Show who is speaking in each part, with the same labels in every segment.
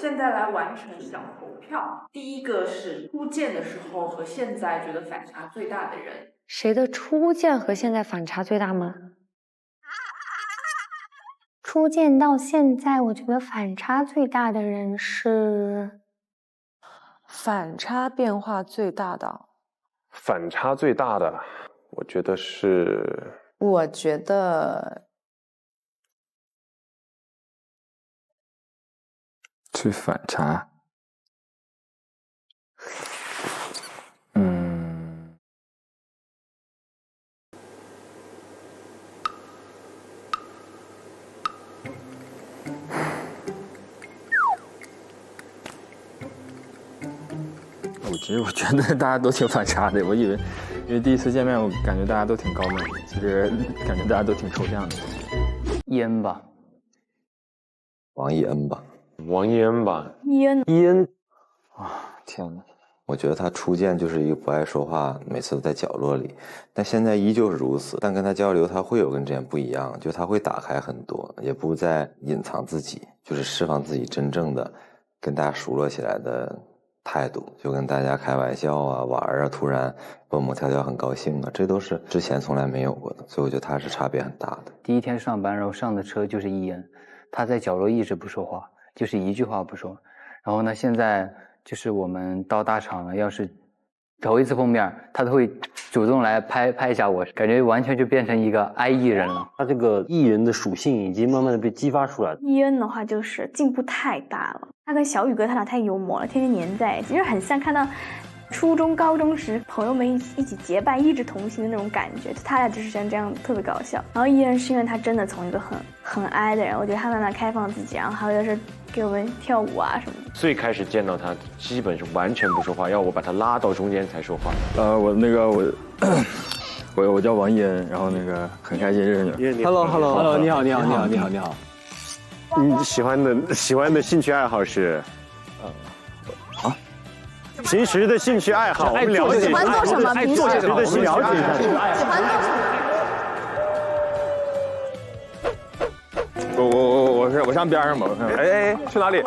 Speaker 1: 现在来完成小投票。第一个是初见的时候和现在觉得反差最大的人。
Speaker 2: 谁的初见和现在反差最大吗？
Speaker 3: 初见到现在，我觉得反差最大的人是
Speaker 4: 反差变化最大的。
Speaker 5: 反差最大的，我觉得是。
Speaker 4: 我觉得
Speaker 6: 最反差。其实我觉得大家都挺反差的，我以为，因为第一次见面，我感觉大家都挺高冷，其实感觉大家都挺抽象的。
Speaker 7: 伊恩吧，
Speaker 8: 王一恩吧，
Speaker 5: 王一恩吧，
Speaker 3: 伊
Speaker 6: 恩，啊，天哪！
Speaker 8: 我觉得他初见就是一个不爱说话，每次都在角落里，但现在依旧是如此。但跟他交流，他会有跟之前不一样，就他会打开很多，也不再隐藏自己，就是释放自己真正的跟大家熟络起来的态度，就跟大家开玩笑啊、玩啊，突然蹦蹦跳跳很高兴啊，这都是之前从来没有过的，所以我觉得他是差别很大的。
Speaker 7: 第一天上班，然后上的车就是伊恩，他在角落一直不说话，就是一句话不说。然后呢，现在就是我们到大厂了，要是头一次碰面，他都会主动来拍一下我，感觉完全就变成一个 I 艺人了。
Speaker 9: 他这个艺人的属性已经慢慢的被激发出来了。
Speaker 3: 伊恩的话就是进步太大了，他跟小宇哥他俩太幽默了，天天黏在一起，就是很像看到初中、高中时朋友们一起结伴、一直同行的那种感觉。他俩就是像这样特别搞笑。然后伊恩是因为他真的从一个很哀的人，我觉得他慢慢开放自己，然后还有就是给我们跳舞啊什么的。
Speaker 5: 最开始见到他，基本是完全不说话，要我把他拉到中间才说话。
Speaker 6: 我叫王一恩，然后很开心认识你。
Speaker 9: Hello， 你好。
Speaker 5: 你喜欢的兴趣爱好是？平时的兴趣爱好，我们了解。
Speaker 4: 喜欢做什么？
Speaker 5: 平时的兴趣爱好。
Speaker 4: 喜欢做什么？
Speaker 6: 我上边上吧。哎，去哪里？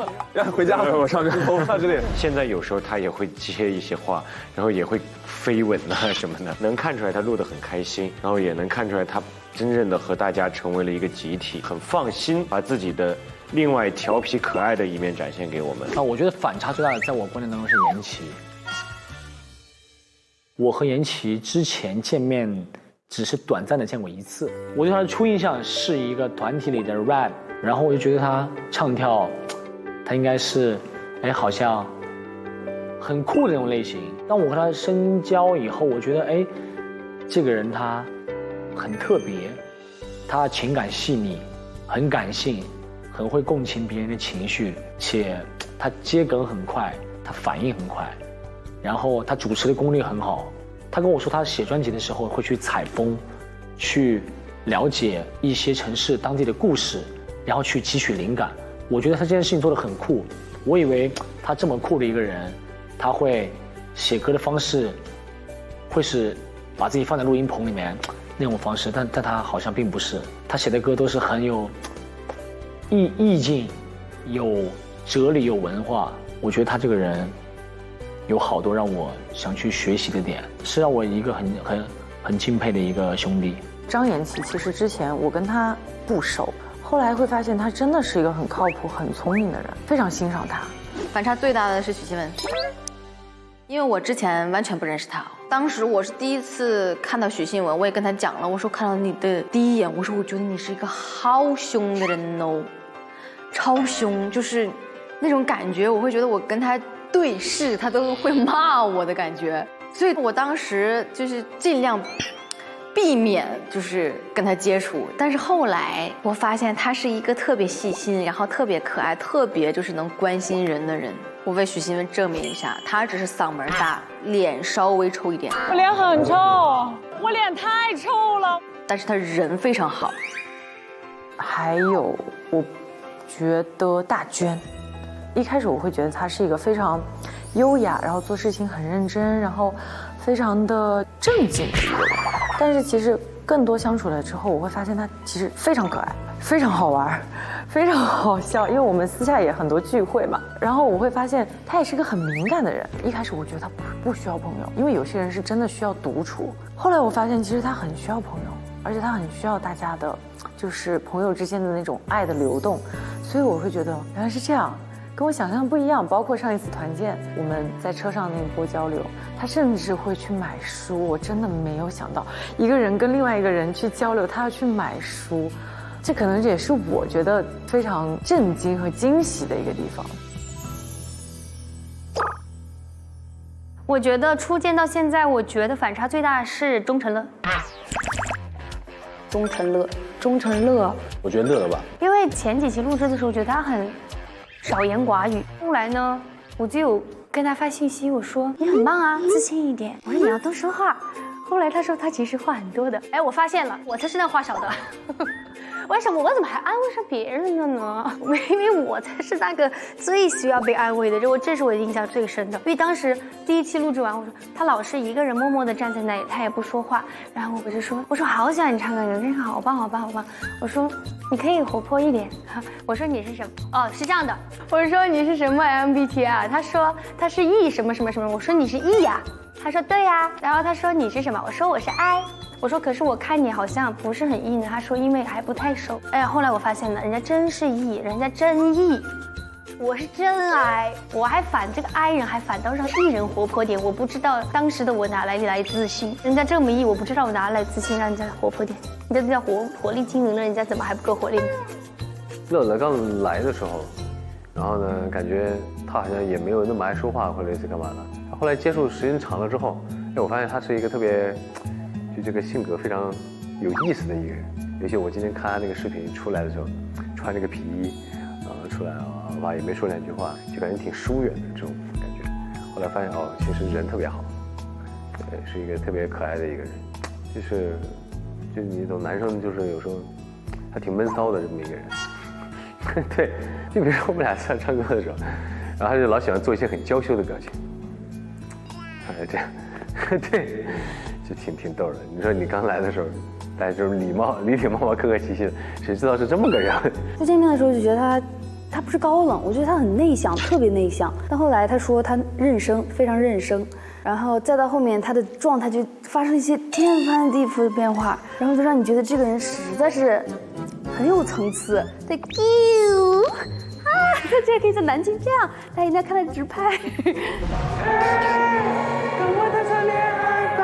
Speaker 6: 回家。我上这里。
Speaker 5: 现在有时候他也会接一些话，然后也会飞吻啊什么的，能看出来他录得很开心，然后也能看出来他真正的和大家成为了一个集体，很放心把自己的另外调皮可爱的一面展现给我们。
Speaker 10: 我觉得反差最大的，在我观念当中是言齐。我和言齐之前见面只是短暂的见过一次，我对他的初印象是一个团体里的 rap， 然后我就觉得他唱跳，他应该是，好像很酷的那种类型。当我和他深交以后，我觉得，这个人他很特别，他情感细腻，很感性，很会共情别人的情绪，且他接梗很快，他反应很快，然后他主持的功力很好。他跟我说，他写专辑的时候会去采风，去了解一些城市当地的故事，然后去汲取灵感。我觉得他这件事情做得很酷。我以为他这么酷的一个人，他会写歌的方式会是把自己放在录音棚里面那种方式，但他好像并不是。他写的歌都是很有意境、有哲理、有文化。我觉得他这个人有好多让我想去学习的点，是让我一个很敬佩的一个兄弟。
Speaker 4: 张言齐其实之前我跟他不熟，后来会发现他真的是一个很靠谱、很聪明的人，非常欣赏他。
Speaker 11: 反差最大的是许熙文，因为我之前完全不认识他，当时我是第一次看到许熙文，我也跟他讲了，我说看到你的第一眼，我说我觉得你是一个好凶的人哦，超凶，就是那种感觉，我会觉得我跟他对视，他都会骂我的感觉，所以我当时就是尽量避免就是跟他接触。但是后来我发现他是一个特别细心，然后特别可爱，特别就是能关心人的人。我为许熙文证明一下，他只是嗓门大，脸稍微臭一点。
Speaker 12: 我脸很臭，我脸太臭了。
Speaker 11: 但是他人非常好。
Speaker 4: 还有，我觉得大娟。一开始我会觉得他是一个非常优雅，然后做事情很认真，然后非常的正经的一个人。但是其实更多相处了之后，我会发现他其实非常可爱。非常好玩，非常好笑，因为我们私下也很多聚会嘛。然后我会发现他也是个很敏感的人。一开始我觉得他不需要朋友，因为有些人是真的需要独处。后来我发现其实他很需要朋友，而且他很需要大家的，就是朋友之间的那种爱的流动。所以我会觉得原来是这样。跟我想象不一样，包括上一次团建，我们在车上那一波交流，他甚至会去买书，我真的没有想到一个人跟另外一个人去交流，他要去买书，这可能也是我觉得非常震惊和惊喜的一个地方。
Speaker 3: 我觉得初见到现在，我觉得反差最大的是钟成乐。钟成乐，
Speaker 10: 我觉得乐了吧，
Speaker 3: 因为前几期录制的时候，觉得他很少言寡语。后来呢，我就有跟他发信息，我说你很棒啊，自信一点。我说你要多说话。后来他说他其实话很多的。哎，我发现了，我才是那话少的。为什么我怎么还安慰上别人了呢？因为我才是那个最需要被安慰的，这是我印象最深的。因为当时第一期录制完，我说他老是一个人默默地站在那里，他也不说话。然后我就说，我说好喜欢你唱歌，你真的好棒好棒好棒。我说你可以活泼一点。我说你是什么？哦，是这样的。我说你是什么 MBTI 啊？他说他是 E 什么什么什么。我说你是 E 呀。他说对呀。然后他说你是什么？我说我是 I。我说可是我看你好像不是很 E 呢。他说因为还不太熟。哎呀，后来我发现了，人家真是 E， 人家真 E， 我是真 I， 我还反这个 I 人还反倒让 E 人活泼点。我不知道当时的我哪来自信，人家这么 E， 我不知道我哪来自信让人家活泼点。人家叫活力精灵了，人家怎么还不够活力呢？
Speaker 9: 乐乐刚来的时候，然后呢，感觉他好像也没有那么爱说话或者类似干嘛的。他后来接触时间长了之后，哎，我发现他是一个特别，就这个性格非常有意思的一个人。尤其我今天看他那个视频出来的时候，穿这个皮衣，出来也没说两句话，就感觉挺疏远的这种感觉。后来发现哦，其实人特别好，对，是一个特别可爱的一个人，就是你懂，男生就是有时候还挺闷骚的这么一个人。对，就比如说我们俩在唱歌的时候，然后他就老喜欢做一些很娇羞的表情，这样，对，就挺逗的。你说你刚来的时候，大家就是礼礼貌貌、客客气气的，谁知道是这么个人？
Speaker 13: 在见面的时候就觉得他不是高冷，我觉得他很内向，特别内向。但后来他说他认生，非常认生，然后再到后面他的状态就发生一些天翻地覆的变化，然后就让你觉得这个人实在是很有层次。对，他竟然可以在南京这样，他应该看他直拍。跟我谈场恋爱吧，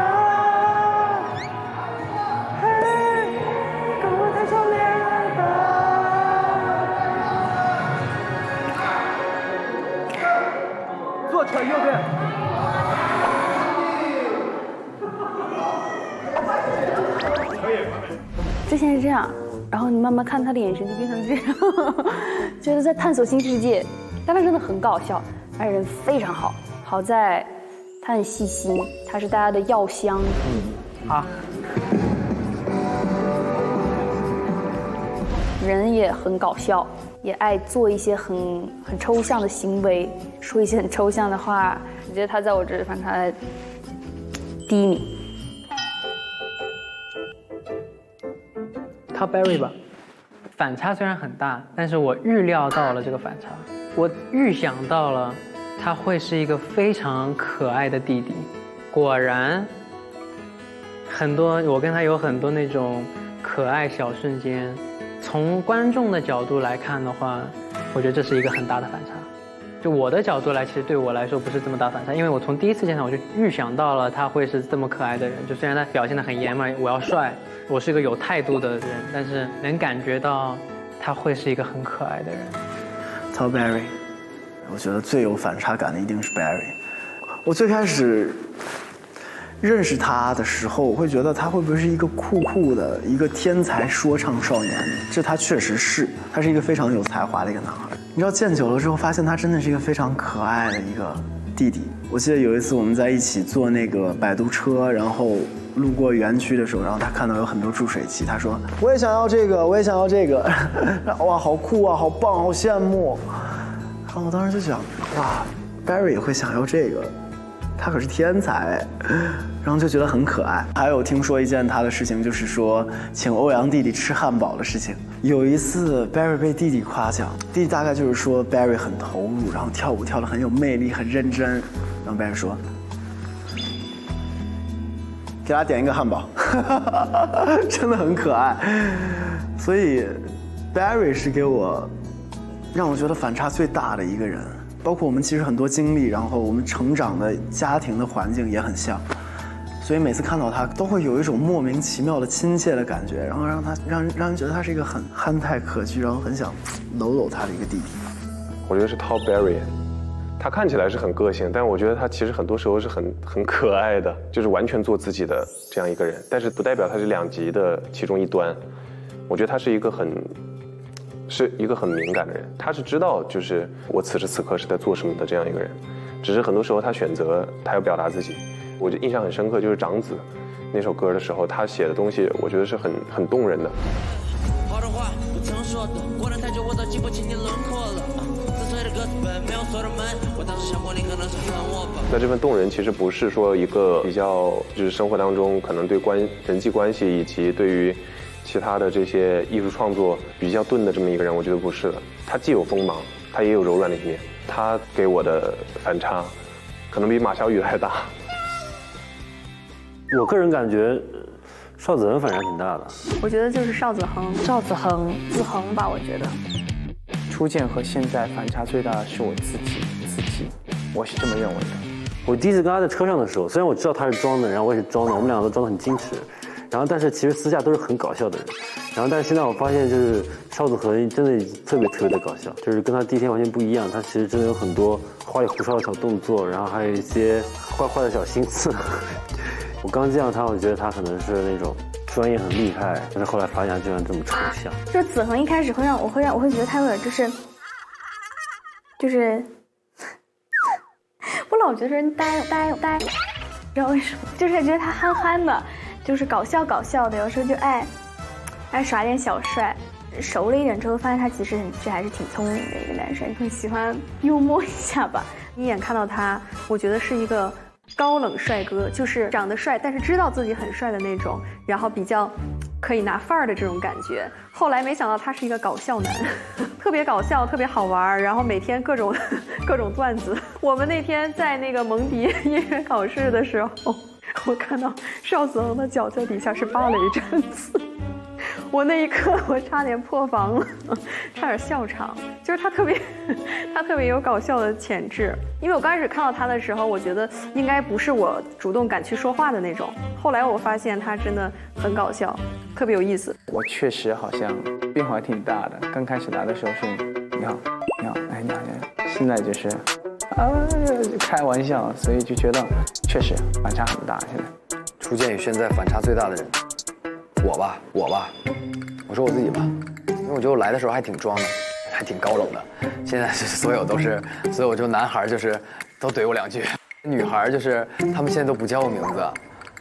Speaker 13: 跟我谈场恋爱吧。
Speaker 14: 左拳右边。
Speaker 13: 之前是这样，然后你慢慢看他的眼神就变成这样，觉得在探索新世界。但他真的很搞笑，他人非常好，好在他很细心，他是大家的药箱。
Speaker 10: 好。
Speaker 13: 人也很搞笑，也爱做一些很抽象的行为，说一些很抽象的话。我觉得他在我这里反差第一名。
Speaker 15: Top Berry 吧，反差虽然很大，但是我预料到了这个反差，我预想到了他会是一个非常可爱的弟弟。果然，我跟他有很多那种可爱小瞬间。从观众的角度来看的话，我觉得这是一个很大的反差。就我的角度来，其实对我来说不是这么大反差，因为我从第一次见他，我就预想到了他会是这么可爱的人。就虽然他表现得很爷们儿，我要帅，我是一个有态度的人，但是能感觉到他会是一个很可爱的人。
Speaker 16: Top Berry， 我觉得最有反差感的一定是 Berry。我最开始认识他的时候，我会觉得他会不会是一个酷酷的一个天才说唱少年？这他确实是，他是一个非常有才华的一个男孩。你知道见久了之后，发现他真的是一个非常可爱的一个弟弟。我记得有一次我们在一起坐那个摆渡车，然后路过园区的时候，然后他看到有很多注水器，他说我也想要这个，我也想要这个，哇，好酷啊，好棒，好羡慕。然后我当时就想，哇 ，Berry 也会想要这个。他可是天才，然后就觉得很可爱。还有听说一件他的事情，就是说请欧阳弟弟吃汉堡的事情。有一次 Barry 被弟弟夸奖，弟弟大概就是说 Barry 很投入，然后跳舞跳得很有魅力，很认真。然后 Barry 说：“给他点一个汉堡。”真的很可爱。所以 Barry 是给我让我觉得反差最大的一个人。包括我们其实很多经历，然后我们成长的家庭的环境也很像。所以每次看到他，都会有一种莫名其妙的亲切的感觉，然后让人觉得他是一个很憨态可掬，然后很想搂搂他的一个弟弟。
Speaker 9: 我觉得是 Tom Barry， 他看起来是很个性，但我觉得他其实很多时候是很可爱的，就是完全做自己的这样一个人。但是不代表他是两极的其中一端。我觉得他是一个很敏感的人，他是知道就是我此时此刻是在做什么的这样一个人，只是很多时候他选择他要表达自己。我就印象很深刻，就是《长子》那首歌的时候，他写的东西，我觉得是很动人的。那这份动人其实不是说一个比较，就是生活当中可能对人际关系以及对于其他的这些艺术创作比较钝的这么一个人，我觉得不是的。他既有锋芒，他也有柔软的一面。他给我的反差，可能比马小雨还大。
Speaker 14: 我个人感觉，邵子恒反差挺大的。
Speaker 3: 我觉得就是邵子恒子恒吧，我觉得。
Speaker 16: 初见和现在反差最大的是我自己，我是这么认为的。
Speaker 14: 我第一次跟他在车上的时候，虽然我知道他是装的，然后我也是装的，我们两个都装得很矜持，然后但是其实私下都是很搞笑的人。然后但是现在我发现，就是邵子恒真的特别的搞笑，就是跟他第一天完全不一样。他其实真的有很多花里胡哨的小动作，然后还有一些坏的小心思。我刚见到他，我觉得他可能是那种专业很厉害，但是后来发现他居然这么抽象。
Speaker 3: 就子恒一开始我会觉得他有点就是，我老觉得这人呆，不知道为什么，就是觉得他憨憨的，就是搞笑的，有时候就爱耍点小帅。熟了一点之后，发现他其实还是挺聪明的一个男生，很喜欢幽默一下吧。一眼看到他，我觉得是一个高冷帅哥，就是长得帅，但是知道自己很帅的那种，然后比较可以拿范儿的这种感觉。后来没想到他是一个搞笑男，特别搞笑，特别好玩，然后每天各种段子。我们那天在那个蒙迪音乐考试的时候，我看到邵子恒的脚在底下是芭蕾站姿。我那一刻我差点破防了，差点笑场。就是他特别有搞笑的潜质。因为我刚开始看到他的时候，我觉得应该不是我主动敢去说话的那种。后来我发现他真的很搞笑，特别有意思。
Speaker 16: 我确实好像变化挺大的。刚开始来的时候是你好，哎你好，现在就是开玩笑，所以就觉得确实反差很大。现在
Speaker 17: 初见与现在反差最大的人。我吧，我说我自己吧，因为我觉得我来的时候还挺装的，还挺高冷的。现在是所有就男孩就是都怼我两句，女孩就是他们现在都不叫我名字，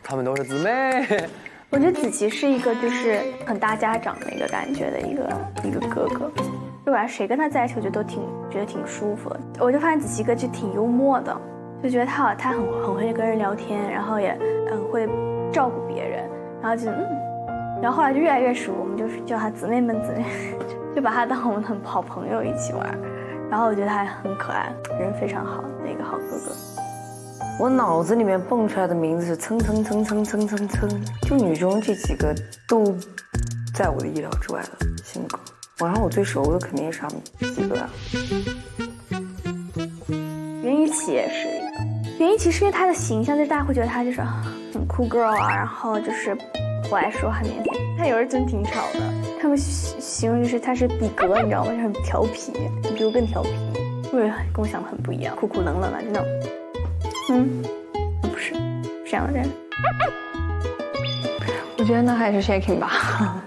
Speaker 17: 他们都是姊妹。
Speaker 3: 我觉得子琪是一个就是很大家长的一个感觉的一个哥哥，不管谁跟他在一起，我觉得觉得挺舒服的。我就发现子琪哥就挺幽默的，就觉得他很会跟人聊天，然后也很会照顾别人，然后就然后后来就越来越熟，我们就是叫他姊妹们，就把他当我们很好朋友一起玩。然后我觉得他很可爱，人非常好的一个好哥哥。
Speaker 2: 我脑子里面蹦出来的名字是蹭，就女中这几个都在我的意料之外的性格。然后我最熟的肯定是他们几个啊。
Speaker 3: 袁一琪也是一个，袁一琪是因为他的形象，就是大家会觉得他就是很酷 girl 啊，然后就是我来说很腼腆，他有时真挺吵的。他们形容就是他是比格，你知道吗？就很调皮，比我更调皮。对，跟我想的很不一样，酷酷冷冷的，就那种，不是这样的人。
Speaker 18: 我觉得那还是 Shaking 吧，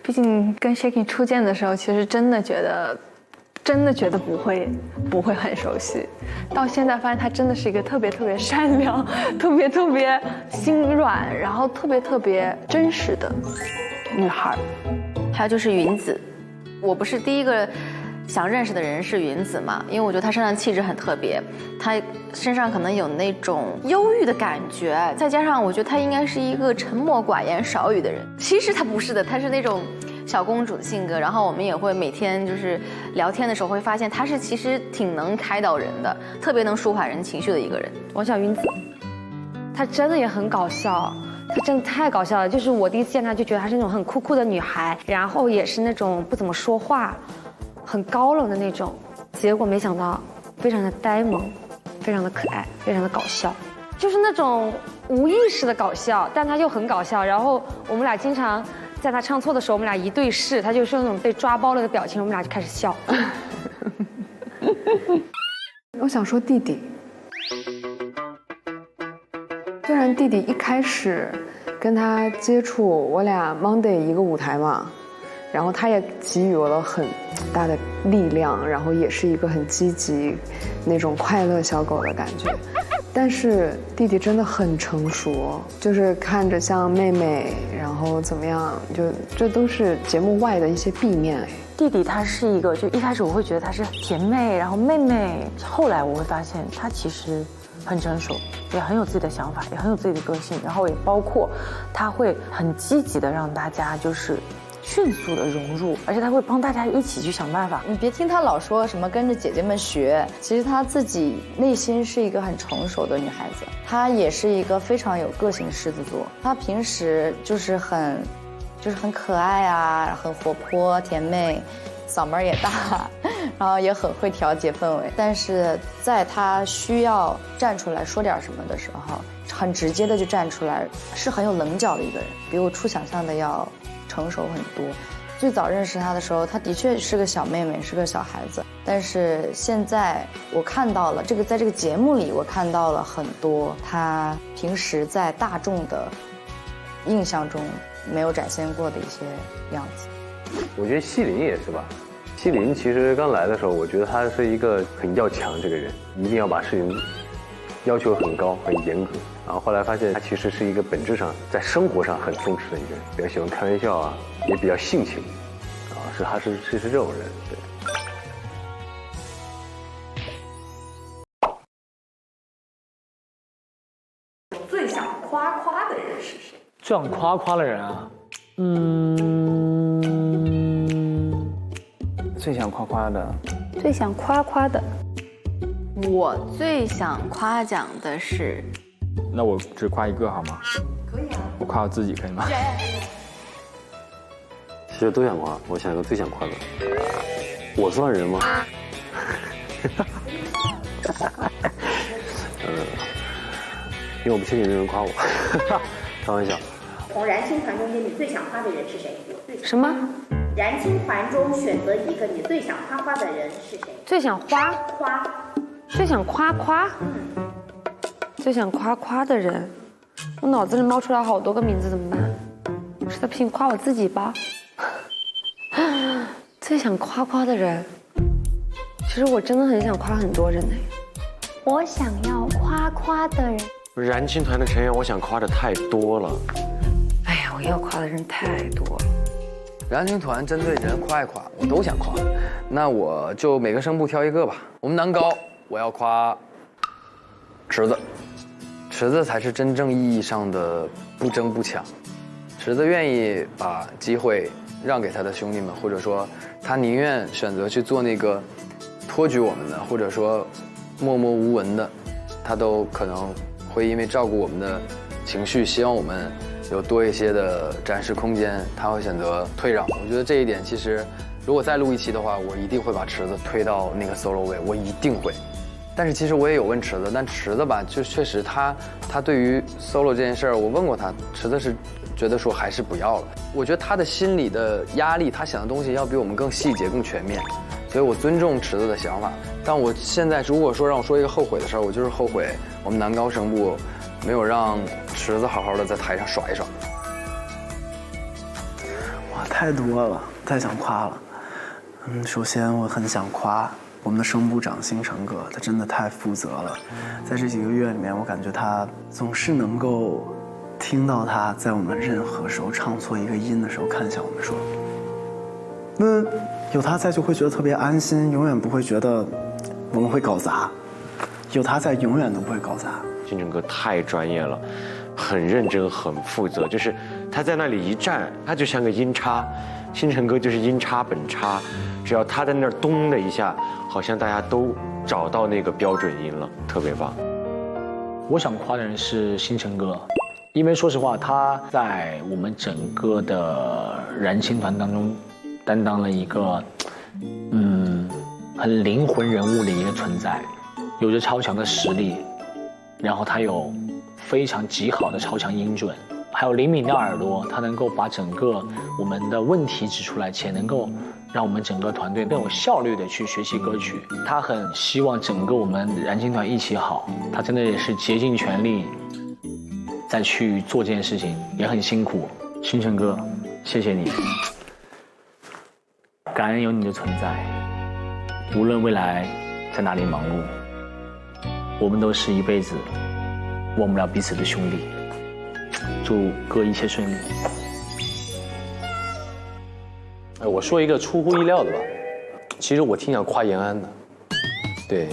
Speaker 18: 毕竟跟 Shaking 初见的时候，其实真的觉得不会很熟悉，到现在发现她真的是一个特别善良、特别心软，然后特别真实的女孩。
Speaker 11: 还有就是云子，我不是第一个想认识的人是云子嘛，因为我觉得她身上气质很特别，她身上可能有那种忧郁的感觉，再加上我觉得她应该是一个沉默寡言少语的人。其实她不是的，她是那种小公主的性格。然后我们也会每天就是聊天的时候会发现，她是其实挺能开导人的，特别能抒发人情绪的一个人。
Speaker 19: 王小云子，她真的也很搞笑。她真的太搞笑了，就是我第一次见她就觉得她是那种很酷酷的女孩，然后也是那种不怎么说话，很高冷的那种。结果没想到非常的呆萌，非常的可爱，非常的搞笑，就是那种无意识的搞笑，但她又很搞笑。然后我们俩经常在她唱错的时候，我们俩一对视，她就是那种被抓包了的表情，我们俩就开始笑。
Speaker 18: 我想说弟弟。虽然弟弟一开始跟他接触，我俩 Monday 一个舞台嘛，然后他也给予我了很大的力量，然后也是一个很积极那种快乐小狗的感觉。但是弟弟真的很成熟，就是看着像妹妹，然后怎么样，就这都是节目外的一些避面。
Speaker 4: 弟弟他是一个，就一开始我会觉得他是甜妹，然后妹妹，后来我会发现他其实很成熟，也很有自己的想法，也很有自己的个性，然后也包括他会很积极的让大家就是迅速的融入，而且他会帮大家一起去想办法。
Speaker 20: 你别听他老说什么跟着姐姐们学，其实他自己内心是一个很成熟的女孩子，她也是一个非常有个性的狮子座。她平时就是很可爱啊，很活泼甜妹，嗓门也大，然后也很会调节氛围。但是在她需要站出来说点什么的时候，很直接的就站出来，是很有棱角的一个人，比我初想象的要成熟很多。最早认识她的时候，她的确是个小妹妹，是个小孩子。但是现在我看到了在这个节目里，我看到了很多她平时在大众的印象中没有展现过的一些样子。
Speaker 9: 我觉得西林也是吧。西林其实刚来的时候，我觉得他是一个很要强这个人，一定要把事情要求很高、很严格。然后后来发现他其实是一个本质上在生活上很松弛的一个人，比较喜欢开玩笑啊，也比较性情，啊，他是这种人，对。
Speaker 1: 最想夸夸的人是谁？
Speaker 10: 最想夸夸的人啊，
Speaker 16: 最想夸夸的，
Speaker 13: 最想夸夸的，
Speaker 11: 我最想夸奖的是，
Speaker 6: 那我只夸一个好吗？
Speaker 1: 可以啊。
Speaker 6: 我夸我自己可以吗？
Speaker 14: 其实都想夸，我想一个最想夸的。我算人吗？因为我不确定有人夸我，开玩笑。
Speaker 21: 从燃青团中间，你最想夸的人是谁？
Speaker 19: 什么？
Speaker 21: 燃青团中选择一个你最想夸夸的人是谁？
Speaker 19: 最想夸，最想夸夸，最想夸夸的人，我脑子里冒出来好多个名字，怎么办？实在不行夸我自己吧。最想夸夸的人，其实我真的很想夸很多人呢。
Speaker 3: 我想要夸夸的人，
Speaker 5: 燃青团的成员，我想夸的太多了。
Speaker 2: 哎呀，我要夸的人太多了。
Speaker 17: 燃青团针对人夸一夸，我都想夸。那我就每个声部挑一个吧。我们男高，我要夸池子，池子才是真正意义上的不争不抢。池子愿意把机会让给他的兄弟们，或者说他宁愿选择去做那个托举我们的，或者说默默无闻的，他都可能会因为照顾我们的情绪，希望我们有多一些的展示空间，他会选择退让。我觉得这一点其实，如果再录一期的话，我一定会把池子推到那个 solo 位，我一定会。但是其实我也有问池子，但池子吧，就确实他对于 solo 这件事儿，我问过他，池子是觉得说还是不要了。我觉得他的心理的压力，他想的东西要比我们更细节、更全面，所以我尊重池子的想法。但我现在如果说让我说一个后悔的事儿，我就是后悔我们男高声部没有让池子好好的在台上耍一耍。
Speaker 16: 哇，太多了，太想夸了。首先我很想夸我们的声部长星辰哥，他真的太负责了。在这几个月里面，我感觉他总是能够听到他在我们任何时候唱错一个音的时候，看向我们说：“那有他在就会觉得特别安心，永远不会觉得我们会搞砸。有他在，永远都不会搞砸。
Speaker 5: 星辰哥太专业了，很认真，很负责。就是他在那里一站，他就像个音叉，星辰哥就是音叉本叉，只要他在那儿咚的一下，好像大家都找到那个标准音了，特别棒。
Speaker 10: 我想夸的人是星辰哥，因为说实话，他在我们整个的燃星团当中担当了一个很灵魂人物的一个存在，有着超强的实力，然后他有非常极好的超强音准，还有灵敏的耳朵，他能够把整个我们的问题指出来，且能够让我们整个团队更有效率的去学习歌曲。他很希望整个我们燃星团一起好，他真的也是竭尽全力再去做这件事情，也很辛苦。星辰哥，谢谢你，感恩有你的存在，无论未来在哪里忙碌，我们都是一辈子忘不了彼此的兄弟。祝哥一切顺利。
Speaker 9: 我说一个出乎意料的吧，其实我挺想夸延安的，对，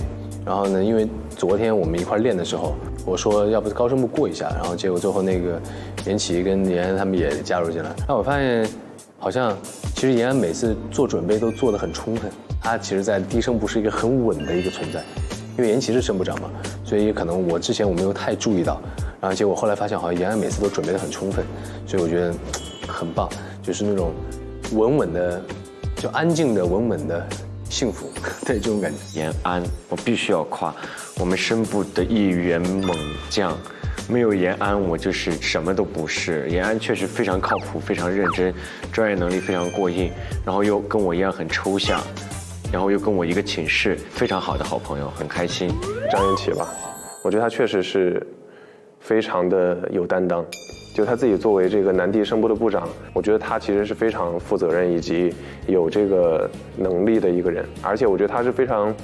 Speaker 9: 然后呢，因为昨天我们一块练的时候，我说要不高声部过一下，然后结果最后那个延琪跟延安他们也加入进来，那我发现好像其实延安每次做准备都做得很充分，他其实在低声部是一个很稳的一个存在，因为延琪是声部长嘛，所以可能我之前我没有太注意到，然后结果后来发现好像延安每次都准备得很充分，所以我觉得很棒，就是那种稳稳的，就安静的稳稳的幸福，对这种感觉。
Speaker 5: 延安，我必须要夸，我们声部的一员猛将，没有延安我就是什么都不是。延安确实非常靠谱，非常认真，专业能力非常过硬，然后又跟我一样很抽象，然后又跟我一个寝室，非常好的好朋友，很开心。
Speaker 8: 张延琪吧，我觉得他确实是非常的有担当。就他自己作为这个南地声部的部长，我觉得他其实是非常负责任以及有这个能力的一个人，而且我觉得他是非常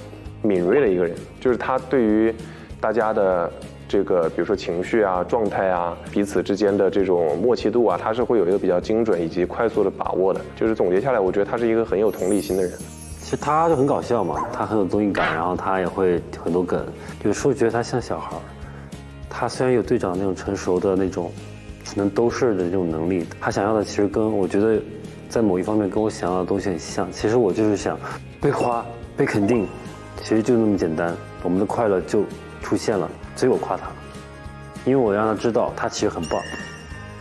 Speaker 8: 敏锐的一个人，就是他对于大家的这个比如说情绪啊、状态啊、彼此之间的这种默契度啊，他是会有一个比较精准以及快速的把握的。就是总结下来，我觉得他是一个很有同理心的人。
Speaker 14: 其实他就很搞笑嘛，他很有综艺感，然后他也会很多梗，有时候觉得他像小孩。他虽然有队长那种成熟的那种能兜事的这种能力，他想要的其实跟我觉得在某一方面跟我想要的东西很像。其实我就是想被夸、被肯定，其实就那么简单，我们的快乐就出现了。所以我夸他，因为我让他知道他其实很棒。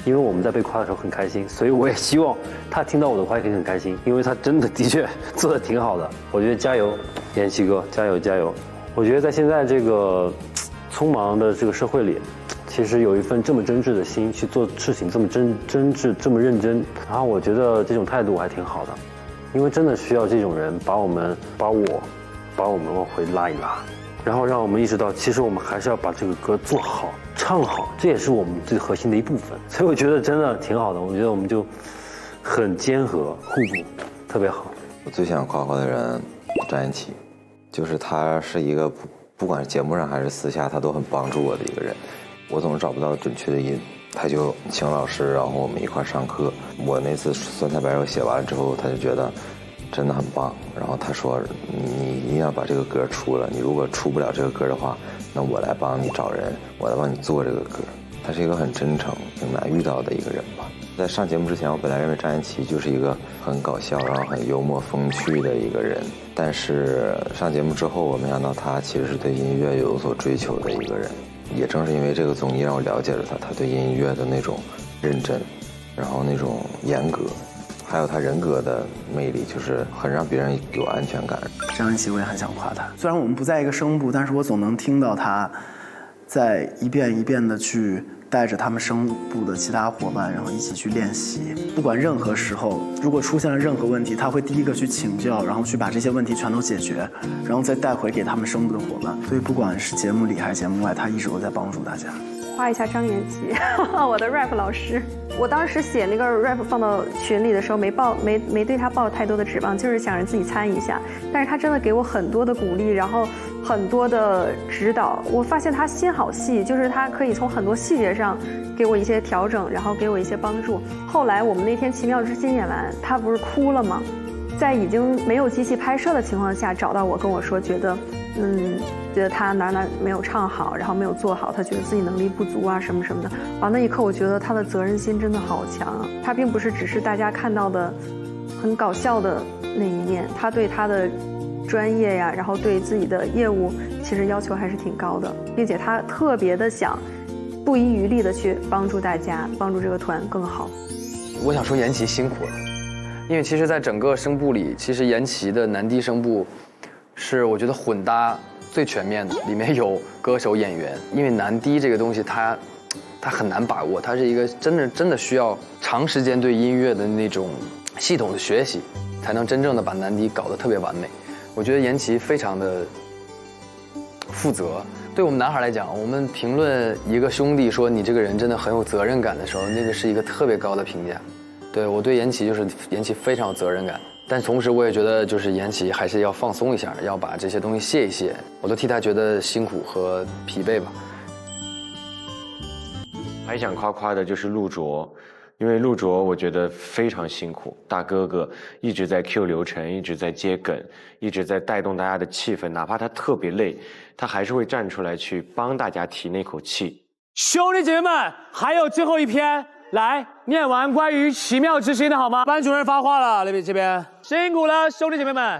Speaker 14: 因为我们在被夸的时候很开心，所以我也希望他听到我的夸也可以很开心，因为他真的的确做得挺好的。我觉得加油，延琪哥，加油加油！我觉得在现在这个匆忙的这个社会里，其实有一份这么真挚的心去做事情，这么真挚，这么认真，然后我觉得这种态度还挺好的，因为真的需要这种人把我们往回拉一拉，然后让我们意识到，其实我们还是要把这个歌做好、唱好，这也是我们最核心的一部分。所以我觉得真的挺好的，我觉得我们就很兼合、互补，特别好。
Speaker 22: 我最想夸的人张延琪，就是他是一个不管是节目上还是私下，他都很帮助我的一个人。我总是找不到准确的音，他就请老师，然后我们一块上课。我那次酸菜白肉写完了之后，他就觉得真的很棒，然后他说你一定要把这个歌出了，你如果出不了这个歌的话，那我来帮你找人，我来帮你做这个歌。他是一个很真诚、挺难遇到的一个人吧。在上节目之前，我本来认为张延琪就是一个很搞笑，然后很幽默风趣的一个人，但是上节目之后，我没想到他其实是对音乐有所追求的一个人。也正是因为这个综艺让我了解了他对音乐的那种认真，然后那种严格，还有他人格的魅力，就是很让别人有安全感。
Speaker 16: 张延琪我也很想夸他，虽然我们不在一个声部，但是我总能听到他在一遍一遍的去带着他们声部的其他伙伴，然后一起去练习。不管任何时候，如果出现了任何问题，他会第一个去请教，然后去把这些问题全都解决，然后再带回给他们声部的伙伴。所以不管是节目里还是节目外，他一直都在帮助大家。
Speaker 3: 夸一下张延琪，我的 rap 老师。我当时写那个 rap 放到群里的时候，没对他抱太多的指望，就是想着自己参与一下。但是他真的给我很多的鼓励，然后很多的指导。我发现他心好细，就是他可以从很多细节上给我一些调整，然后给我一些帮助。后来我们那天《奇妙之心》演完，他不是哭了吗？在已经没有机器拍摄的情况下找到我，跟我说觉得他哪没有唱好，然后没有做好，他觉得自己能力不足啊什么什么的。那一刻我觉得他的责任心真的好强啊！他并不是只是大家看到的很搞笑的那一面，他对他的专业呀，然后对自己的业务其实要求还是挺高的，并且他特别的想不遗余力的去帮助大家，帮助这个团更好。
Speaker 17: 我想说言齐辛苦了，因为其实在整个声部里，其实言齐的男低声部是我觉得混搭最全面的，里面有歌手演员。因为男低这个东西它很难把握，它是一个真的需要长时间对音乐的那种系统的学习，才能真正的把男低搞得特别完美。我觉得言齐非常的负责。对我们男孩来讲，我们评论一个兄弟说你这个人真的很有责任感的时候，那个是一个特别高的评价。对我对言齐就是言齐非常有责任感，但同时我也觉得就是言齐还是要放松一下，要把这些东西卸一卸，我都替他觉得辛苦和疲惫吧。
Speaker 5: 还想夸夸的就是陆卓，因为陆卓我觉得非常辛苦，大哥哥一直在 Q 流程，一直在接梗，一直在带动大家的气氛，哪怕他特别累，他还是会站出来去帮大家提那口气。
Speaker 10: 兄弟姐妹们，还有最后一篇，来念完关于奇妙之星的好吗？班主任发话了，这边辛苦了，兄弟姐妹们。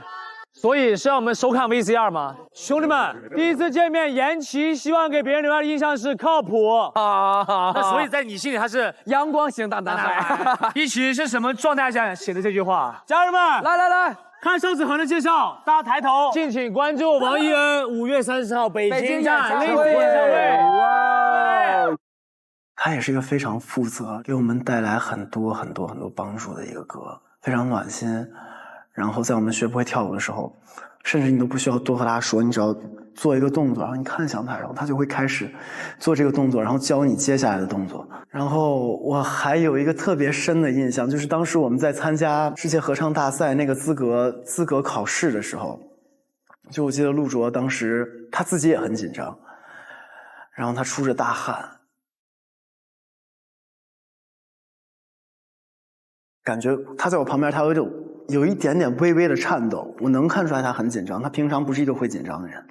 Speaker 10: 所以是让我们收看 VCR 吗？兄弟们，第一次见面，言齐希望给别人留下的印象是靠谱啊。那所以在你心里他是阳光型大男孩。一起是什么状态下写的这句话？家人们，来，看邵子恒的介绍，大家抬头，敬请关注王一恩5月30号北京站类似演唱会。哇！
Speaker 16: 他也是一个非常负责，给我们带来很多帮助的一个歌，非常暖心。然后在我们学不会跳舞的时候，甚至你都不需要多和他说，你只要做一个动作，然后你看向他，然后他就会开始做这个动作，然后教你接下来的动作。然后我还有一个特别深的印象，就是当时我们在参加世界合唱大赛那个资格考试的时候，就我记得陆卓当时他自己也很紧张，然后他出着大汗，感觉他在我旁边，他有一点点微微的颤抖，我能看出来他很紧张，他平常不是一个会紧张的人。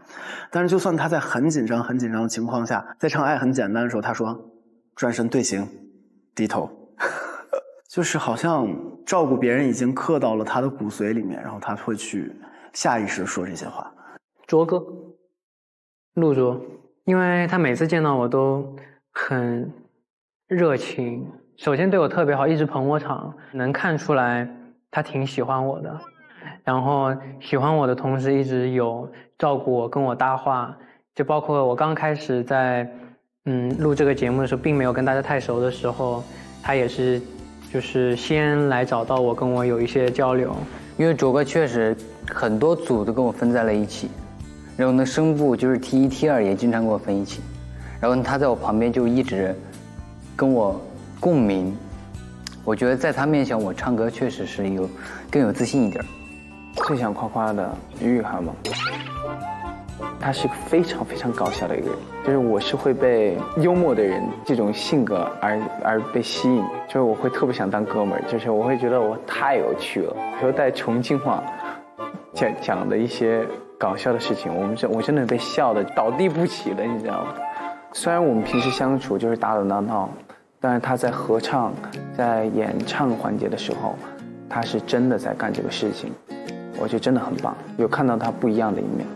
Speaker 16: 但是就算他在很紧张的情况下，在唱《爱很简单》的时候，他说转身队形低头就是好像照顾别人已经刻到了他的骨髓里面，然后他会去下意识说这些话。
Speaker 15: 卓哥，陆卓，因为他每次见到我都很热情，首先对我特别好，一直捧我场，能看出来他挺喜欢我的，然后喜欢我的同时一直有照顾我，跟我搭话，就包括我刚开始在录这个节目的时候，并没有跟大家太熟的时候，他也是就是先来找到我，跟我有一些交流。
Speaker 7: 因为卓哥确实很多组都跟我分在了一起，然后呢声部就是 T1 T2也经常跟我分一起，然后他在我旁边就一直跟我共鸣。我觉得在他面前，我唱歌确实是更有自信一点。
Speaker 6: 最想夸夸的于雨涵嘛，他是非常搞笑的一个人，就是我是会被幽默的人这种性格而被吸引，就是我会特别想当哥们儿，就是我会觉得我太有趣了，比如带重庆话讲的一些搞笑的事情，我真的被笑的倒地不起了，你知道吗？虽然我们平时相处就是打打闹闹，但是他在合唱、在演唱环节的时候，他是真的在干这个事情，我觉得真的很棒，有看到他不一样的一面。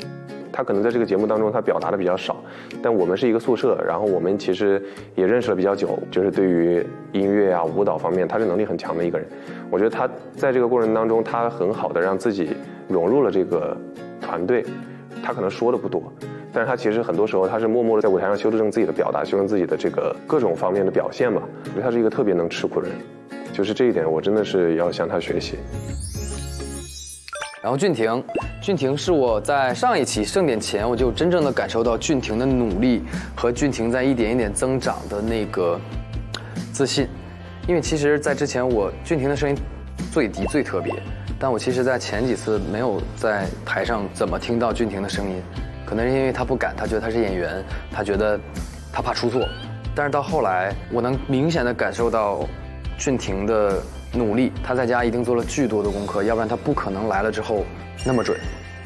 Speaker 8: 他可能在这个节目当中他表达的比较少，但我们是一个宿舍，然后我们其实也认识了比较久，就是对于音乐啊舞蹈方面他是能力很强的一个人。我觉得他在这个过程当中他很好的让自己融入了这个团队，他可能说的不多，但是他其实很多时候他是默默的在舞台上修正自己的表达，修正自己的这个各种方面的表现吧。我觉得他是一个特别能吃苦的人，就是这一点我真的是要向他学习。
Speaker 17: 然后俊廷是我在上一期盛典前我就真正的感受到俊廷的努力和俊廷在一点一点增长的那个自信，因为其实在之前俊廷的声音最低最特别，但我其实在前几次没有在台上怎么听到俊廷的声音，可能是因为他不敢，他觉得他是演员，他觉得他怕出错，但是到后来我能明显的感受到俊廷的努力，他在家一定做了巨多的功课，要不然他不可能来了之后那么准，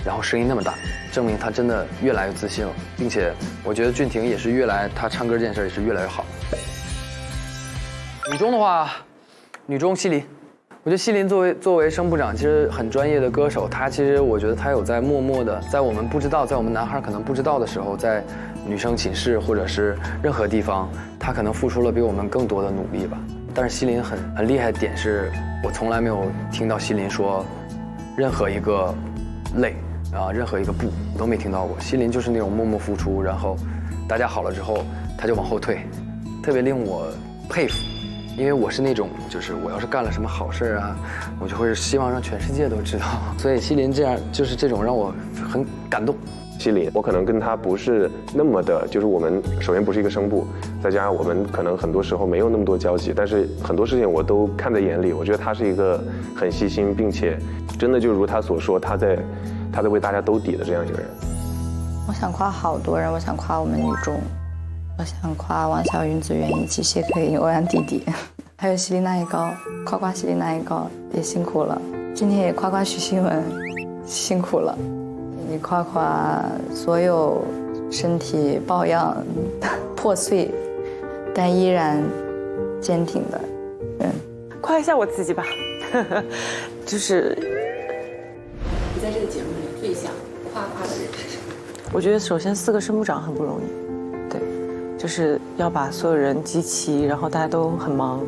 Speaker 17: 然后声音那么大，证明他真的越来越自信了，并且我觉得俊廷也是他唱歌这件事也是越来越好。女中的话，女中西林，我觉得西林作为声部长，其实很专业的歌手，他其实我觉得他有在默默的，在我们不知道，在我们男孩可能不知道的时候，在女生寝室或者是任何地方，他可能付出了比我们更多的努力吧。但是西林很厉害的点是，我从来没有听到西林说任何一个累啊，任何一个不都没听到过。西林就是那种默默付出，然后大家好了之后他就往后退，特别令我佩服。因为我是那种，就是我要是干了什么好事啊，我就会希望让全世界都知道。所以西林这样就是这种让我很感动。
Speaker 8: 西林，我可能跟他不是那么的，就是我们首先不是一个声部，再加上我们可能很多时候没有那么多交集，但是很多事情我都看在眼里。我觉得他是一个很细心，并且真的就如他所说，他在为大家兜底的这样一个人。
Speaker 20: 我想夸好多人，我想夸我们女中，我想夸王小云、子袁一起、谢可寅、欧阳弟弟，还有希丽娜一高，夸希丽娜一高也辛苦了。今天也夸许新文，辛苦了。你夸所有身体抱恙破碎但依然坚挺的人。
Speaker 4: 夸一下我自己吧，就是
Speaker 1: 你在这个节目里最想夸的人是谁？
Speaker 4: 我觉得首先4个声部长很不容易，对，就是要把所有人集齐，然后大家都很忙，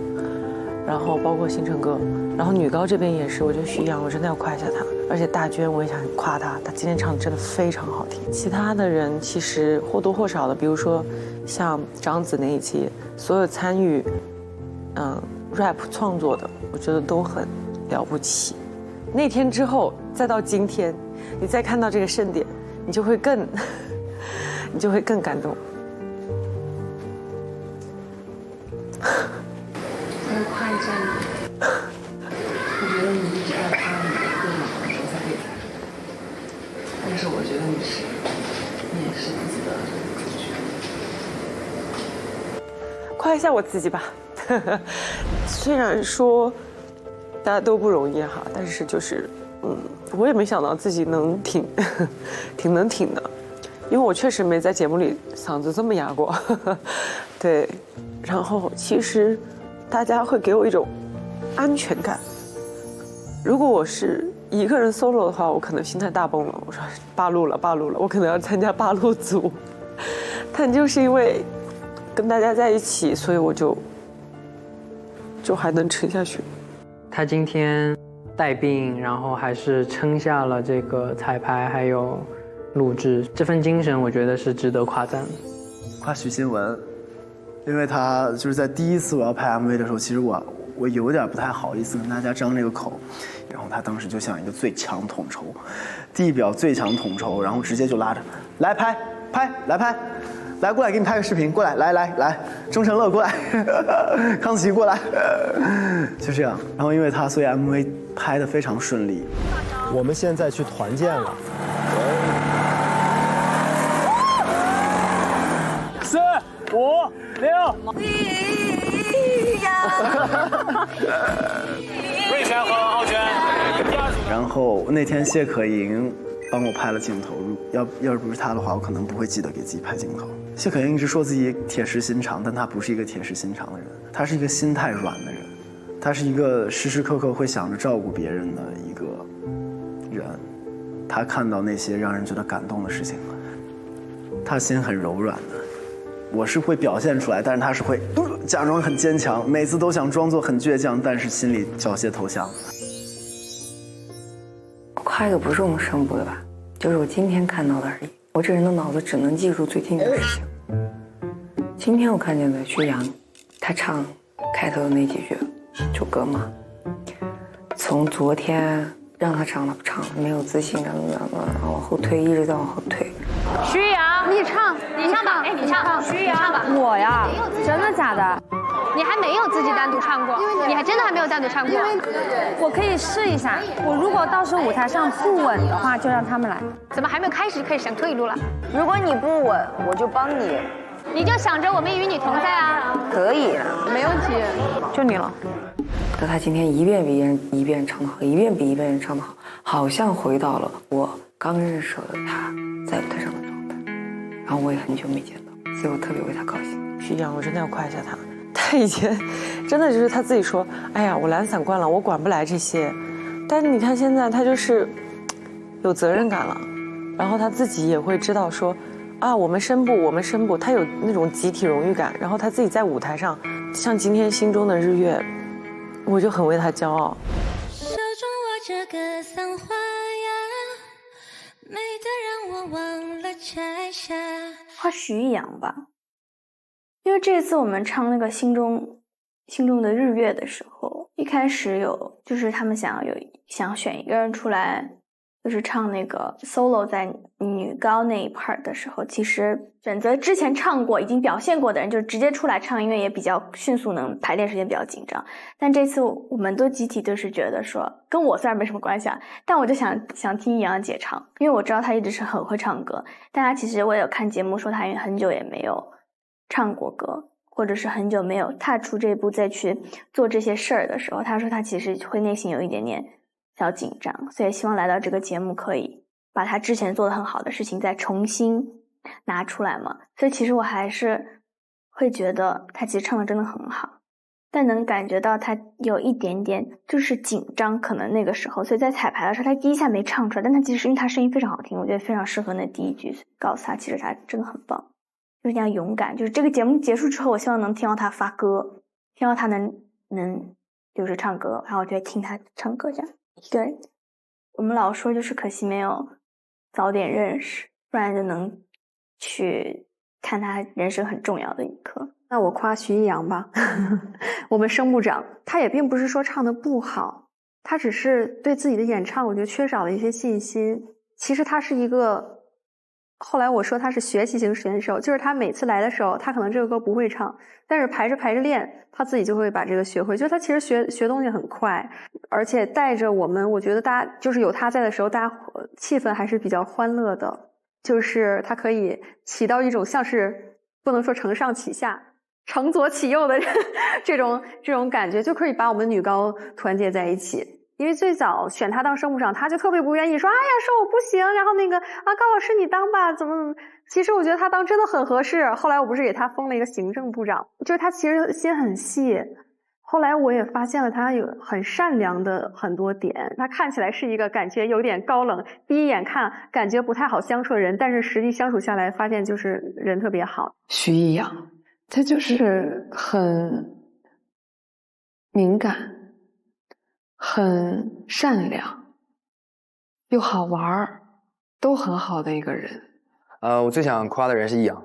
Speaker 4: 然后包括星辰哥，然后女高这边也是，我觉得徐阳我真的要夸一下她，而且大娟我也想夸她，她今天唱的真的非常好听。其他的人其实或多或少的，比如说像张子那一期，所有参与rap 创作的，我觉得都很了不起。那天之后再到今天，你再看到这个盛典，你就会更感动。
Speaker 1: 我要夸一下你，我觉得你一直在夸你的各种朋友在备赛，但是我觉得你也是自己的主角。
Speaker 4: 夸一下我自己吧，虽然说大家都不容易哈，但是就是我也没想到自己能挺能挺的，因为我确实没在节目里嗓子这么哑过，对，然后其实大家会给我一种安全感。如果我是一个人 solo 的话，我可能心态大崩了，我说罢录了，我可能要参加罢录组。但就是因为跟大家在一起，所以我就还能撑下去。
Speaker 15: 他今天带病，然后还是撑下了这个彩排还有录制，这份精神我觉得是值得夸赞的。
Speaker 16: 夸许新文，因为他就是在第一次我要拍 MV 的时候，其实我有点不太好意思跟大家张这个口，然后他当时就像一个最强统筹，地表最强统筹，然后直接就拉着来拍，来过来给你拍个视频，过来来，钟成乐过来，康琪过来，就这样。然后因为他，所以 MV 拍得非常顺利。
Speaker 12: 我们现在去团建了。4、5、6。
Speaker 18: 瑞泉和浩轩。
Speaker 16: 然后那天谢可寅帮我拍了镜头，要是不是他的话，我可能不会记得给自己拍镜头。谢可寅一直说自己铁石心肠，但他不是一个铁石心肠的人，他是一个心太软的人，他是一个时时刻刻会想着照顾别人的一个人。他看到那些让人觉得感动的事情，他心很柔软的。我是会表现出来，但是他是会假装很坚强，每次都想装作很倔强，但是心里缴械投降。
Speaker 2: 夸一个不是我们声部的吧，就是我今天看到的而已。我这人的脑子只能记住最近的事情。今天我看见的徐阳，他唱开头的那几句就歌嘛，从昨天让他唱了不唱了，没有自信，然后往后退，一直在往后退。
Speaker 11: 徐阳，你唱吧，哎，你唱，徐阳唱吧。
Speaker 19: 我呀，真的假的？
Speaker 11: 你还没有自己单独唱过，你还真的还没有单独唱过。
Speaker 19: 我可以试一下，我如果到时候舞台上不稳的话，就让他们来。
Speaker 11: 怎么还没有开始就开始想退路了？
Speaker 2: 如果你不稳，我就帮你。
Speaker 11: 你就想着我们与你同在啊。
Speaker 2: 可以，
Speaker 19: 没问题，就你了。
Speaker 2: 但他今天一遍比一遍唱得好，一遍比一遍唱得好，好像回到了我刚认识的他在舞台上的状态。然后我也很久没见到，所以我特别为他高兴。
Speaker 4: 徐阳，我真的要夸一下他，他以前真的就是他自己说，哎呀，我懒散惯了，我管不来这些。但是你看现在他就是有责任感了，然后他自己也会知道说，啊，我们声部，他有那种集体荣誉感。然后他自己在舞台上，像今天心中的日月，我就很为他骄傲。
Speaker 13: 手中握着个桑花呀，美得让我忘了摘下。
Speaker 3: 夸徐艺洋吧，因为这次我们唱那个心中的日月的时候，一开始就是他们想选一个人出来，就是唱那个 solo 在女高那一 part 的时候，其实选择之前唱过已经表现过的人就直接出来唱，因为也比较迅速，能排练时间比较紧张。但这次我们都集体都是觉得说，跟我虽然没什么关系啊，但我就想听易烊姐唱，因为我知道她一直是很会唱歌，但她其实我也有看节目说她很久也没有唱过歌，或者是很久没有踏出这一步再去做这些事儿的时候，她说她其实会内心有一点点小紧张，所以希望来到这个节目可以把她之前做的很好的事情再重新拿出来嘛。所以其实我还是会觉得她其实唱的真的很好，但能感觉到她有一点点就是紧张，可能那个时候，所以在彩排的时候她第一下没唱出来，但她其实因为她声音非常好听，我觉得非常适合那第一句，告诉她其实她真的很棒，就是这样勇敢。就是这个节目结束之后，我希望能听到她发歌，听到她能就是唱歌，然后我就会听她唱歌这样。对，我们老说就是可惜没有早点认识，不然就能去看他人生很重要的一刻。
Speaker 18: 那我夸徐艺洋吧，我们声部长，他也并不是说唱得不好，他只是对自己的演唱我觉得缺少了一些信心。其实他是一个，后来我说他是学习型选手，就是他每次来的时候，他可能这个歌不会唱，但是排着练，他自己就会把这个学会。就是他其实学东西很快，而且带着我们，我觉得大家就是有他在的时候，大家气氛还是比较欢乐的。就是他可以起到一种像是不能说承上启下、承左启右的这种感觉，就可以把我们女高团结在一起。因为最早选他当声部长，他就特别不愿意说，哎呀，说我不行，然后那个高老师你当吧，怎么？其实我觉得他当真的很合适。后来我不是给他封了一个行政部长，就是他其实心很细。后来我也发现了他有很善良的很多点，他看起来是一个感觉有点高冷，第一眼看感觉不太好相处的人，但是实际相处下来发现就是人特别好。
Speaker 1: 徐艺洋，他就是很敏感，很善良，又好玩，都很好的一个人。
Speaker 17: 我最想夸的人是易烊，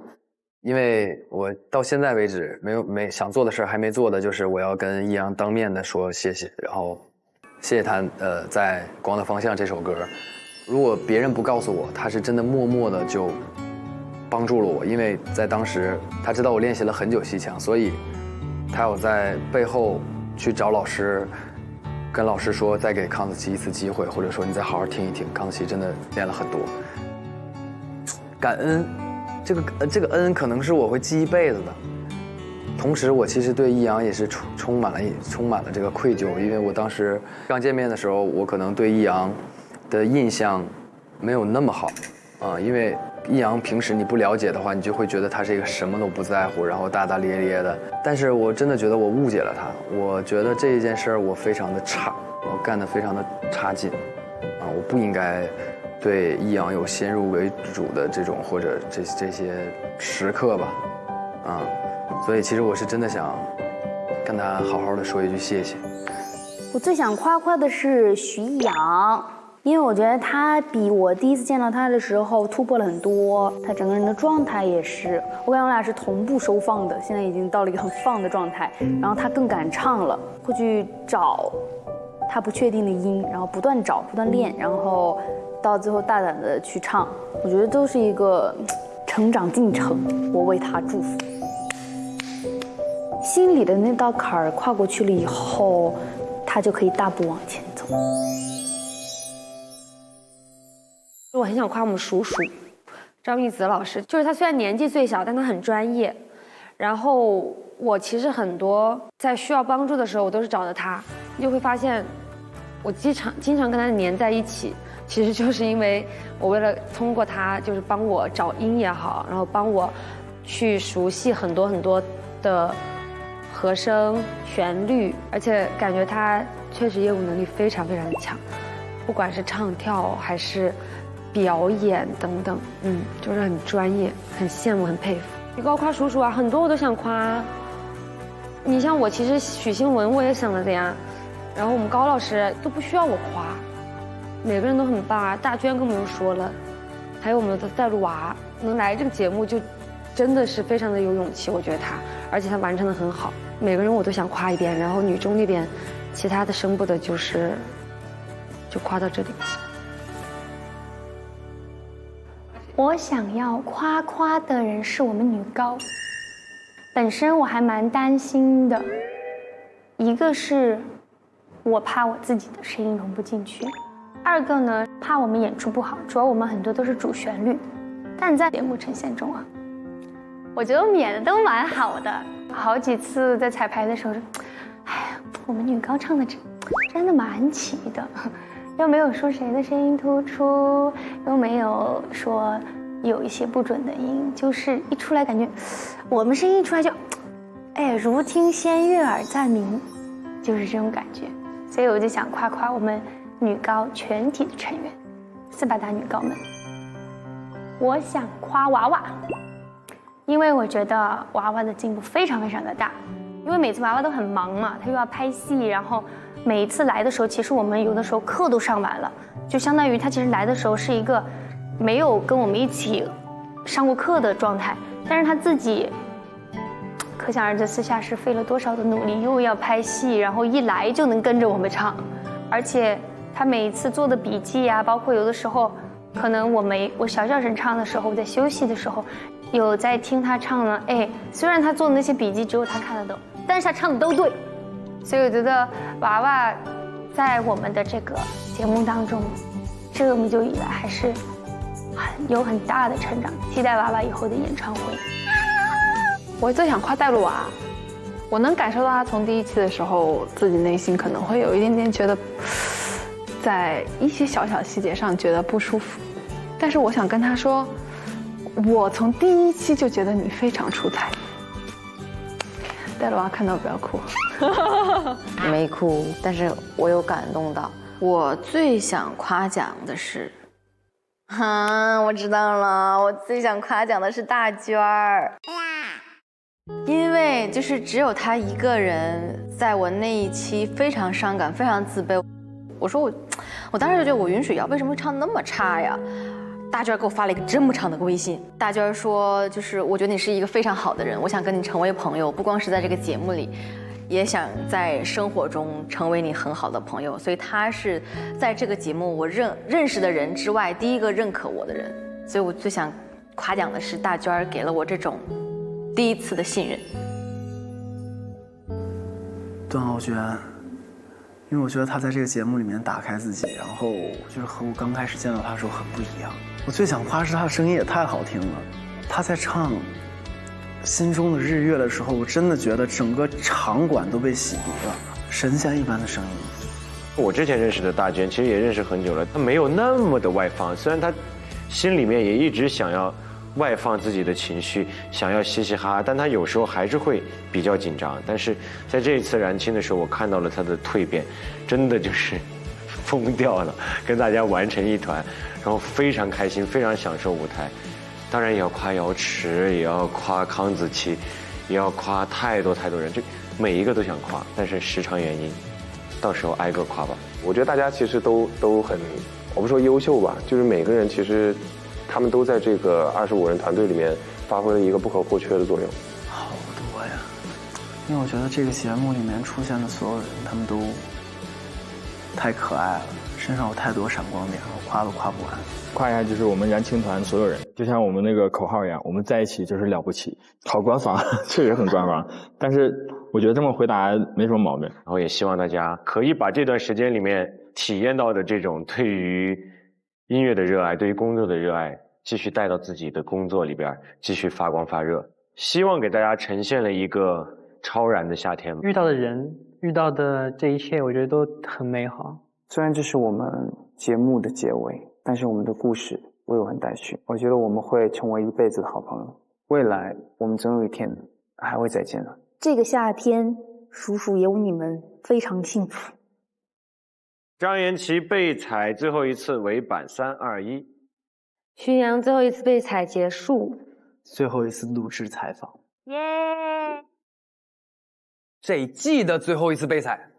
Speaker 17: 因为我到现在为止没想做的事还没做的，就是我要跟易烊当面的说谢谢，然后谢谢他在《光的方向》这首歌，如果别人不告诉我，他是真的默默的就帮助了我，因为在当时他知道我练习了很久西腔，所以他有在背后去找老师，跟老师说再给康子琪一次机会，或者说你再好好听一听，康子琪真的练了很多。感恩，这个恩可能是我会记一辈子的。同时，我其实对易烊也是充满了这个愧疚，因为我当时刚见面的时候，我可能对易烊的印象没有那么好啊，因为易烊平时你不了解的话，你就会觉得他是一个什么都不在乎，然后大大咧咧的。但是我真的觉得我误解了他，我觉得这一件事儿我非常的差，我干得非常的差劲啊，我不应该对易烊有先入为主的这种或者这些时刻吧，啊，所以其实我是真的想跟他好好的说一句谢谢。
Speaker 3: 我最想夸的是徐艺洋，因为我觉得他比我第一次见到他的时候突破了很多，他整个人的状态也是，我感觉我俩是同步收放的，现在已经到了一个很放的状态，然后他更敢唱了，会去找他不确定的音，然后不断找不断练，然后到最后大胆的去唱，我觉得都是一个成长进程，我为他祝福。心里的那道坎儿跨过去了以后，他就可以大步往前走。
Speaker 19: 我很想夸我们叔叔张玉子老师，就是他虽然年纪最小，但他很专业。然后我其实很多在需要帮助的时候，我都是找的他。你就会发现，我经常跟他黏在一起，其实就是因为我为了通过他，就是帮我找音也好，然后帮我去熟悉很多很多的和声、旋律，而且感觉他确实业务能力非常非常的强，不管是唱跳还是表演等等，就是很专业，很羡慕，很佩服。女高夸叔叔啊，很多我都想夸。你像我，其实许新文我也想了的呀，然后我们高老师都不需要我夸，每个人都很棒啊。大娟更不用说了，还有我们的带路娃能来这个节目，就真的是非常的有勇气，我觉得他，而且他完成的很好，每个人我都想夸一遍。然后女中那边，其他的声部的就夸到这里。
Speaker 3: 我想要夸的人是我们女高，本身我还蛮担心的，一个是我怕我自己的声音融不进去，二个呢怕我们演出不好，主要我们很多都是主旋律，但在节目呈现中啊，我觉得我们演的都蛮好的，好几次在彩排的时候，哎呀，我们女高唱的真的蛮齐的。又没有说谁的声音突出，又没有说有一些不准的音，就是一出来感觉，我们声音一出来就，哎，如听仙乐耳暂明，就是这种感觉。所以我就想夸夸我们女高全体的成员，4百大女高们。我想夸娃娃，因为我觉得娃娃的进步非常非常的大，因为每次娃娃都很忙嘛，她又要拍戏，然后每一次来的时候，其实我们有的时候课都上完了，就相当于他其实来的时候是一个没有跟我们一起上过课的状态，但是他自己可想而知私下是费了多少的努力，又要拍戏，然后一来就能跟着我们唱，而且他每一次做的笔记啊，包括有的时候可能我小声唱的时候，我在休息的时候有在听他唱呢，哎，虽然他做的那些笔记只有他看得懂，但是他唱的都对。所以我觉得娃娃在我们的这个节目当中，这么久以来还是有很大的成长，期待娃娃以后的演唱会。
Speaker 1: 我最想夸带路娃，我能感受到他从第一期的时候，自己内心可能会有一点点觉得，在一些小小细节上觉得不舒服，但是我想跟他说，我从第一期就觉得你非常出彩。带路娃看到不要哭。
Speaker 11: 没哭，但是我有感动到。我最想夸奖的是，我知道了，我最想夸奖的是大娟儿，因为就是只有她一个人，在我那一期非常伤感、非常自卑。我说我当时就觉得我云水谣为什么会唱那么差呀？大娟给我发了一个这么长的微信，大娟说就是我觉得你是一个非常好的人，我想跟你成为朋友，不光是在这个节目里，也想在生活中成为你很好的朋友，所以她是在这个节目我认识的人之外第一个认可我的人，所以我最想夸奖的是大娟给了我这种第一次的信任。
Speaker 16: 段奥娟，因为我觉得她在这个节目里面打开自己，然后就是和我刚开始见到她的时候很不一样。我最想夸是她的声音也太好听了，她在唱《心中的日月》的时候，我真的觉得整个场馆都被洗涤了，神仙一般的声音。
Speaker 5: 我之前认识的大娟，其实也认识很久了，她没有那么的外放，虽然她心里面也一直想要外放自己的情绪，想要嘻嘻哈哈，但她有时候还是会比较紧张。但是在这一次燃青的时候，我看到了她的蜕变，真的就是疯掉了，跟大家玩成一团，然后非常开心，非常享受舞台。当然也要夸瑶池，也要夸康子琪，也要夸太多人，这每一个都想夸，但是时长原因，到时候挨个夸吧。
Speaker 8: 我觉得大家其实都很，我不说优秀吧，就是每个人其实他们都在这个25人团队里面发挥了一个不可或缺的作用。
Speaker 16: 好多呀，因为我觉得这个节目里面出现的所有人，他们都太可爱了，身上有太多闪光点，我夸都夸不完。
Speaker 12: 夸一下，就是我们燃青团所有人，就像我们那个口号一样，我们在一起就是了不起。好官方，确实很官方，但是我觉得这么回答没什么毛病。
Speaker 5: 然后也希望大家可以把这段时间里面体验到的这种对于音乐的热爱，对于工作的热爱，继续带到自己的工作里边，继续发光发热。希望给大家呈现了一个超燃的夏天。
Speaker 15: 遇到的人遇到的这一切，我觉得都很美好。
Speaker 6: 虽然这是我们节目的结尾，但是我们的故事未完待续。我觉得我们会成为一辈子的好朋友，未来我们总有一天还会再见的。
Speaker 18: 这个夏天，叔叔有你们非常幸福。
Speaker 5: 张颜齐被采最后一次尾板3、2、1。
Speaker 19: 徐阳最后一次被采结束，
Speaker 16: 最后一次录制采访。
Speaker 17: 这一季的最后一次被采。